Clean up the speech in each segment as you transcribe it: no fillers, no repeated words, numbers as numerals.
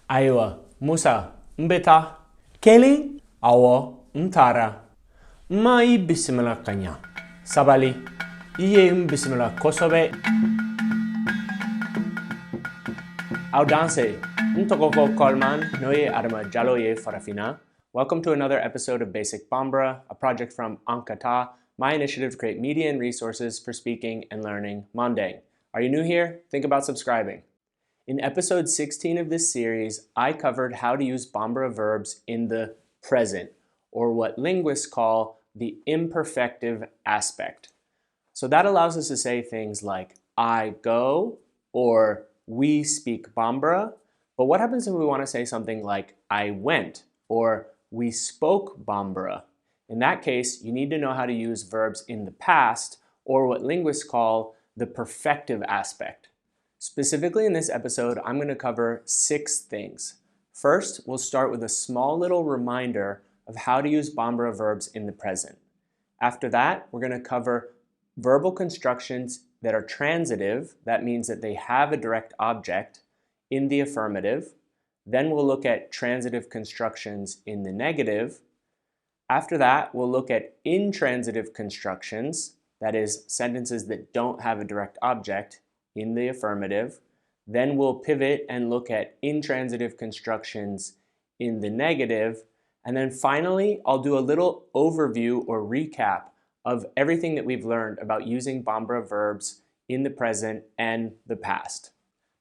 Aiwa, Musa, mbeta, Kelly, awo, mtara. Mai bismillah kanya. Sabali, iye bismillah kosobe. Audanse, mtokoko kolman, noye adama jaloye farafina. Welcome to another episode of Basic Bambara, a project from Ankata, my initiative to create media and resources for speaking and learning Manding. Are you new here? Think about subscribing. In episode 16 of this series, I covered how to use Bambara verbs in the present, or what linguists call the imperfective aspect. So that allows us to say things like, I go, or we speak Bambara. But what happens if we want to say something like, I went, or we spoke Bambara? In that case, you need to know how to use verbs in the past, or what linguists call the perfective aspect. Specifically in this episode, I'm going to cover 6 things. First, we'll start with a small little reminder of how to use Bambara verbs in the present. After that, we're going to cover verbal constructions that are transitive. That means that they have a direct object in the affirmative. Then we'll look at transitive constructions in the negative. After that, we'll look at intransitive constructions, that is, sentences that don't have a direct object in the affirmative. Then we'll pivot and look at intransitive constructions in the negative. And then finally, I'll do a little overview or recap of everything that we've learned about using Bambara verbs in the present and the past.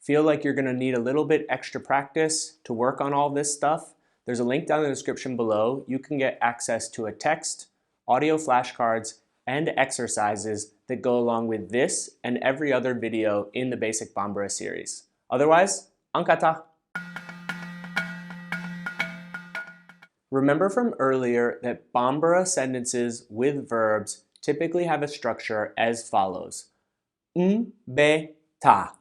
Feel like you're going to need a little bit extra practice to work on all this stuff? There's a link down in the description below. You can get access to a text, audio flashcards, and exercises that go along with this and every other video in the Basic Bambara series. Otherwise, Ankata! Remember from earlier that Bambara sentences with verbs typically have a structure as follows. Be, ta.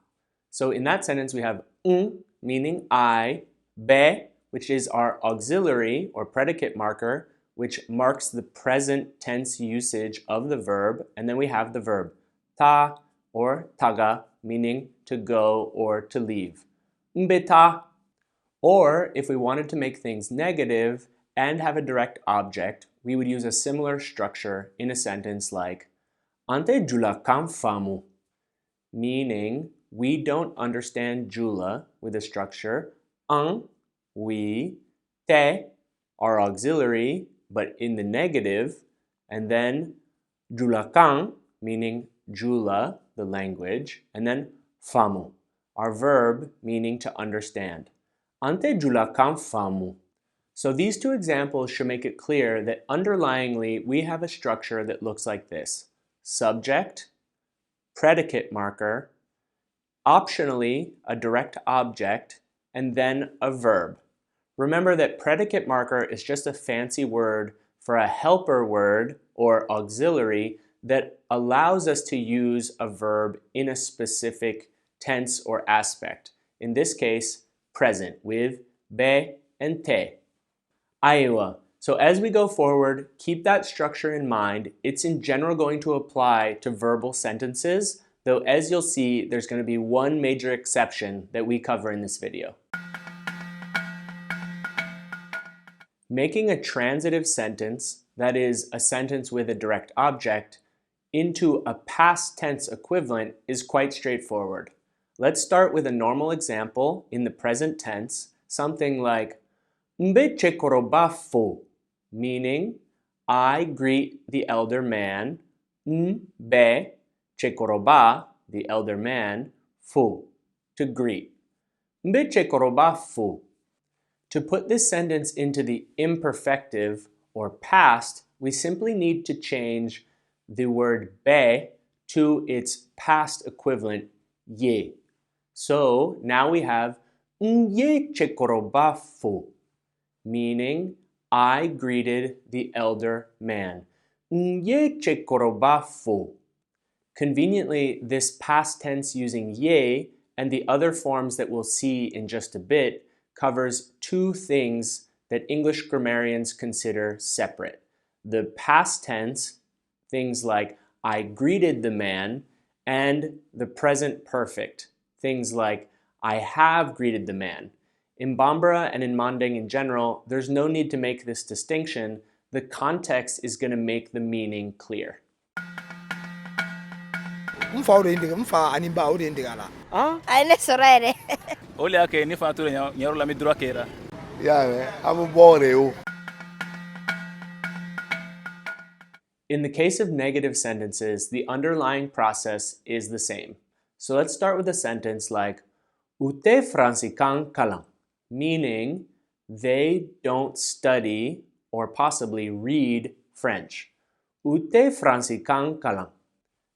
So in that sentence we have meaning I, be, which is our auxiliary or predicate marker, which marks the present tense usage of the verb, and then we have the verb ta or taga, meaning to go or to leave. Mbeta. Or if we wanted to make things negative and have a direct object, we would use a similar structure in a sentence like Ante jula kam famu, meaning we don't understand jula with a structure ang, we, te, our auxiliary, but in the negative, and then julakan, meaning jula, the language, and then famu, our verb, meaning to understand. Ante julakan famu. So these 2 examples should make it clear that underlyingly we have a structure that looks like this. Subject, predicate marker, optionally a direct object, and then a verb. Remember that predicate marker is just a fancy word for a helper word or auxiliary that allows us to use a verb in a specific tense or aspect. In this case, present with be and te. Aiwa. So as we go forward, keep that structure in mind. It's in general going to apply to verbal sentences, though as you'll see, there's going to be one major exception that we cover in this video. Making a transitive sentence, that is, a sentence with a direct object, into a past tense equivalent is quite straightforward. Let's start with a normal example in the present tense, something like Mbe chekoroba fo, meaning I greet the elder man. Mbe chekoroba, the elder man, fo, to greet. Mbe chekoroba fo. To put this sentence into the imperfective or past, we simply need to change the word be to its past equivalent ye. So now we have ye chekoroba fo, meaning I greeted the elder man. Ye chekoroba fo. Conveniently, this past tense using ye and the other forms that we'll see in just a bit covers 2 things that English grammarians consider separate. The past tense, things like I greeted the man, and the present perfect, things like I have greeted the man. In Bambara and in Manding in general, there's no need to make this distinction. The context is going to make the meaning clear. In the case of negative sentences, the underlying process is the same. So let's start with a sentence like Ute fransikan kalang, meaning they don't study or possibly read French. Ute fransikan kalang.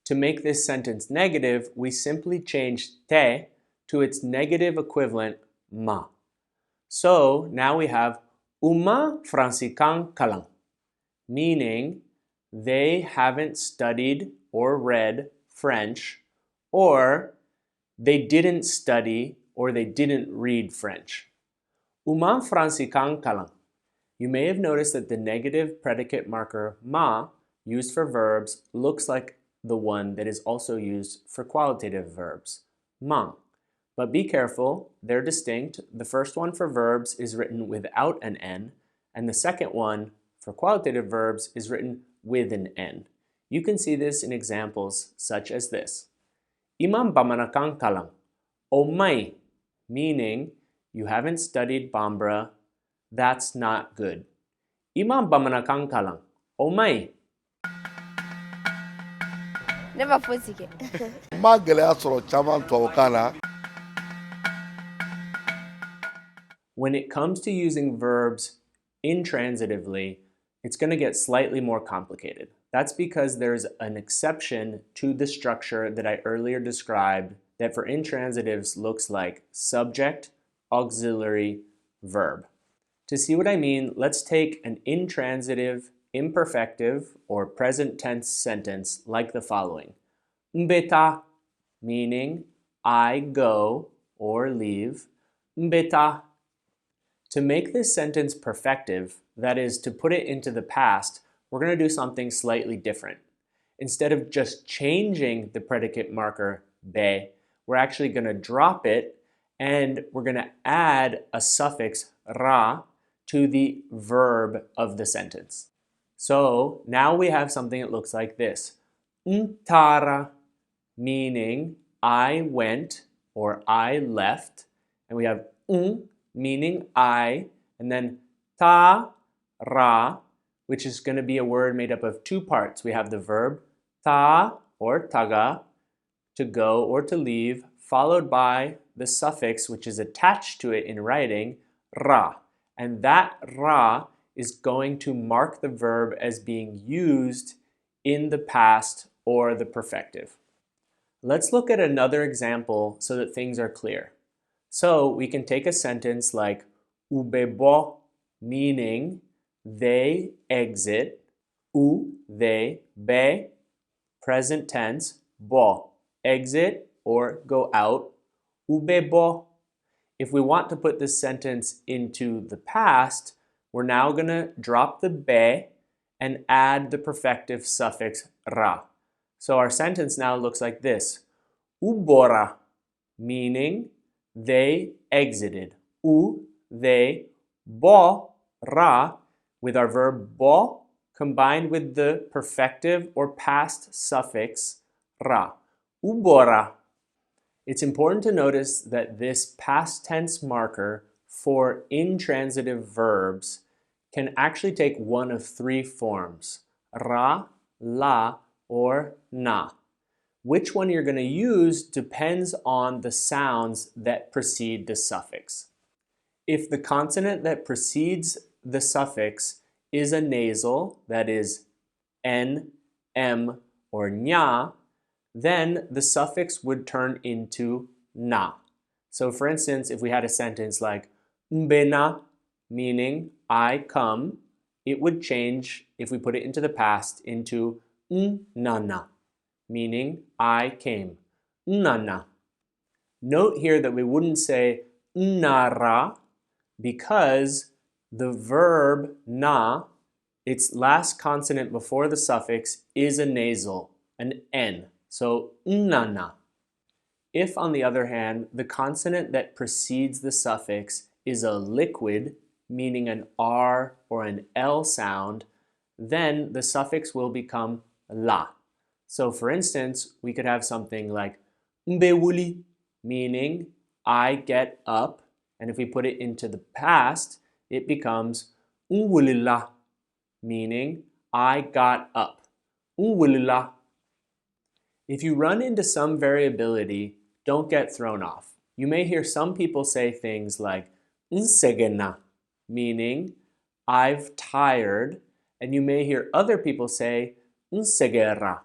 To make this sentence negative, we simply change te to its negative equivalent ma. So now we have uma fransikan kalang, meaning they haven't studied or read French, or they didn't study or they didn't read French. Uma fransikan kalang. You may have noticed that the negative predicate marker ma used for verbs looks like the one that is also used for qualitative verbs, mang. But be careful, they're distinct. The first one for verbs is written without an N, and the second one for qualitative verbs is written with an N. You can see this in examples such as this. Imam bamanakan kalang, omai, meaning you haven't studied Bambara, that's not good. Imam bamanakan kalang, omai. Never fuzike. When it comes to using verbs intransitively, it's going to get slightly more complicated. That's because there's an exception to the structure that I earlier described that for intransitives looks like subject, auxiliary, verb. To see what I mean, let's take an intransitive, imperfective, or present tense sentence like the following. Mbeta, meaning I go or leave. Mbeta. To make this sentence perfective, that is, to put it into the past, we're going to do something slightly different. Instead of just changing the predicate marker be, we're actually going to drop it and we're going to add a suffix ra to the verb of the sentence. So now we have something that looks like this. Ntara, meaning I went or I left, and we have meaning I, and then ta, ra, which is going to be a word made up of two parts. We have the verb ta or taga, to go or to leave, followed by the suffix which is attached to it in writing, ra. And that ra is going to mark the verb as being used in the past or the perfective. Let's look at another example so that things are clear. So we can take a sentence like ubebo, meaning they exit, they, be, present tense, bo, exit or go out, ubebo. If we want to put this sentence into the past, we're now going to drop the be and add the perfective suffix ra. So our sentence now looks like this. Ubora, meaning they exited. They, bo, ra, with our verb bo combined with the perfective or past suffix ra. Ubora. It's important to notice that this past tense marker for intransitive verbs can actually take one of three forms, ra, la, or na. Which one you're going to use depends on the sounds that precede the suffix. If the consonant that precedes the suffix is a nasal, that is n, m, or nya, then the suffix would turn into na. So for instance, if we had a sentence like mbena, meaning I come, it would change, if we put it into the past, into nana, meaning I came. Nana. Note here that we wouldn't say nara because the verb na, its last consonant before the suffix, is a nasal, an n. So nana. If, on the other hand, the consonant that precedes the suffix is a liquid, meaning an R or an L sound, then the suffix will become la. So for instance, we could have something like mbewuli, meaning I get up, and if we put it into the past, it becomes unwulila, meaning I got up. Unwulila. If you run into some variability, don't get thrown off. You may hear some people say things like nsegena, meaning I've tired, and you may hear other people say nsegera.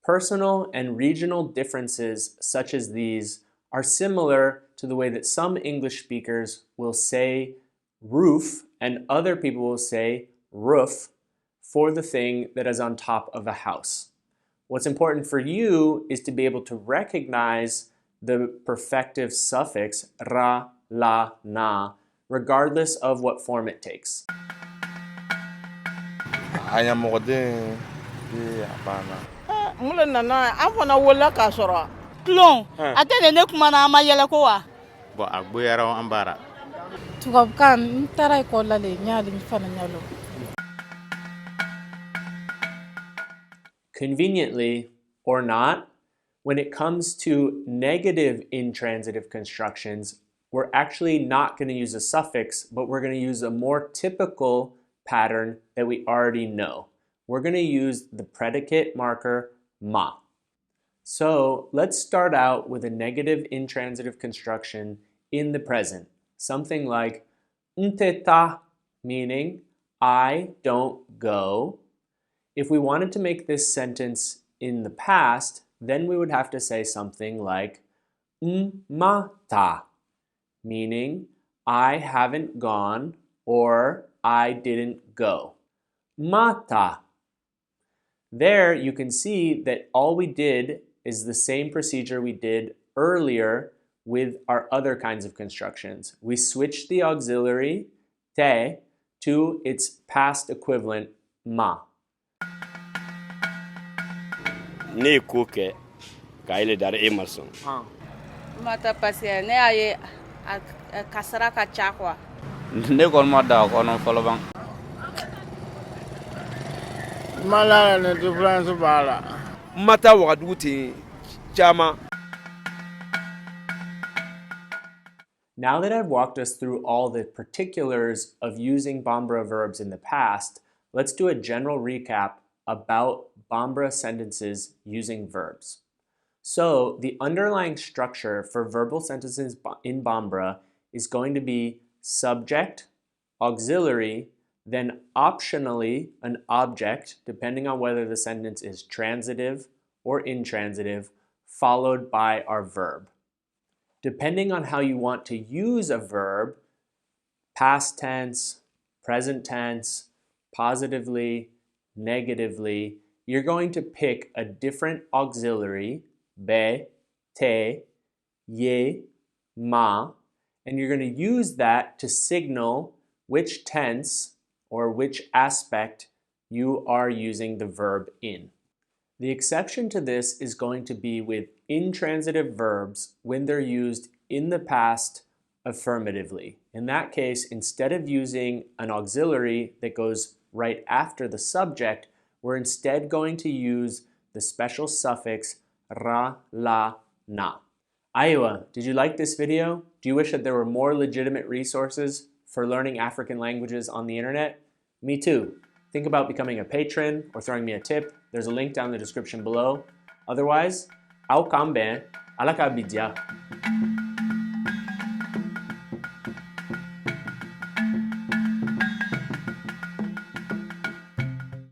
Personal and regional differences such as these are similar to the way that some English speakers will say roof and other people will say roof for the thing that is on top of a house. What's important for you is to be able to recognize the perfective suffix ra, la, na, regardless of what form it takes. Mula nana afana wala ka sɔrɔ klon ate ne kuma na ma yɛlɛ ko wa bon agbuyara ambara tubabukan n taara ekɔli la le n y'ale fana ɲɛlɔ. Conveniently, or not, when it comes to negative intransitive constructions, we're actually not going to use a suffix, but we're going to use a more typical pattern that we already know. We're going to use the predicate marker ma. So let's start out with a negative intransitive construction in the present. Something like nteta, meaning I don't go. If we wanted to make this sentence in the past, then we would have to say something like mata, meaning I haven't gone or I didn't go. Mata. There you can see that all we did is the same procedure we did earlier with our other kinds of constructions. We switched the auxiliary te to its past equivalent ma. Ne kuke kaile dar Emerson. mata pase ne aye kasara ka ca kwa ne kon ma da ko non folo bang mala ne difference bala Mata wagaduti chama. Now that I've walked us through all the particulars of using Bambara verbs in the past, let's do a general recap about Bambara sentences using verbs. So the underlying structure for verbal sentences in Bambara is going to be subject, auxiliary, then optionally an object, depending on whether the sentence is transitive or intransitive, followed by our verb. Depending on how you want to use a verb, past tense, present tense, positively, negatively, you're going to pick a different auxiliary, be, te, ye, ma, and you're going to use that to signal which tense or which aspect you are using the verb in. The exception to this is going to be with intransitive verbs when they're used in the past affirmatively. In that case, instead of using an auxiliary that goes right after the subject, we're instead going to use the special suffix ra, la, na. Iowa, did you like this video? Do you wish that there were more legitimate resources for learning African languages on the internet? Me too. Think about becoming a patron or throwing me a tip. There's a link down in the description below. Otherwise, au kambe, alaka bidia.